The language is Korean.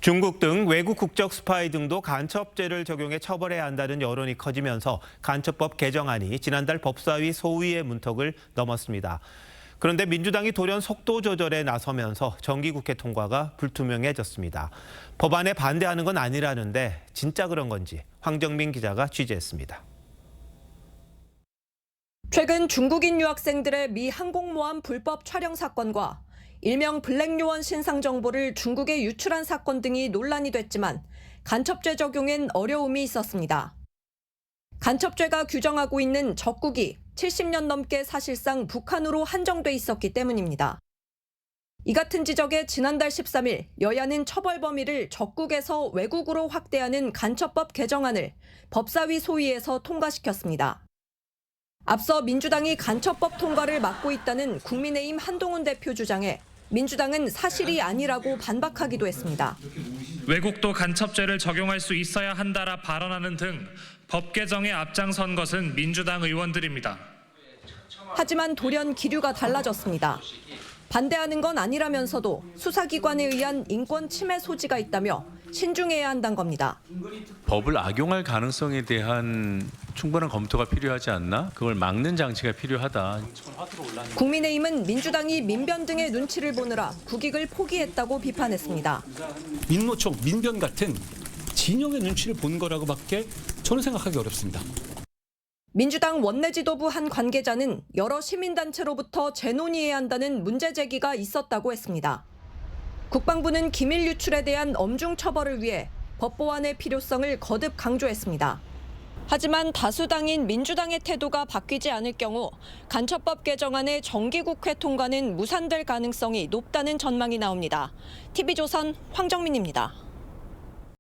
중국 등 외국 국적 스파이 등도 간첩죄를 적용해 처벌해야 한다는 여론이 커지면서 간첩법 개정안이 지난달 법사위 소위의 문턱을 넘었습니다. 그런데 민주당이 돌연 속도 조절에 나서면서 정기국회 통과가 불투명해졌습니다. 법안에 반대하는 건 아니라는데 진짜 그런 건지 황정민 기자가 취재했습니다. 최근 중국인 유학생들의 미 항공모함 불법 촬영 사건과 일명 블랙요원 신상 정보를 중국에 유출한 사건 등이 논란이 됐지만 간첩죄 적용엔 어려움이 있었습니다. 간첩죄가 규정하고 있는 적국이 70년 넘게 사실상 북한으로 한정돼 있었기 때문입니다. 이 같은 지적에 지난달 13일 여야는 처벌 범위를 적국에서 외국으로 확대하는 간첩법 개정안을 법사위 소위에서 통과시켰습니다. 앞서 민주당이 간첩법 통과를 막고 있다는 국민의힘 한동훈 대표 주장에 민주당은 사실이 아니라고 반박하기도 했습니다. 외국도 간첩죄를 적용할 수 있어야 한다라 발언하는 등 법 개정에 앞장선 것은 민주당 의원들입니다. 하지만 돌연 기류가 달라졌습니다. 반대하는 건 아니라면서도 수사기관에 의한 인권 침해 소지가 있다며 신중해야 한다는 겁니다. 법을 악용할 가능성에 대한 충분한 검토가 필요하지 않나? 그걸 막는 장치가 필요하다. 국민의힘은 민주당이 민변 등의 눈치를 보느라 국익을 포기했다고 비판했습니다. 민노총, 민변 같은 진영의 눈치를 본 거라고밖에 저는 생각하기 어렵습니다. 민주당 원내지도부 한 관계자는 여러 시민단체로부터 재논의해야 한다는 문제 제기가 있었다고 했습니다. 국방부는 기밀 유출에 대한 엄중 처벌을 위해 법보완의 필요성을 거듭 강조했습니다. 하지만 다수당인 민주당의 태도가 바뀌지 않을 경우 간첩법 개정안의 정기국회 통과는 무산될 가능성이 높다는 전망이 나옵니다. TV조선 황정민입니다.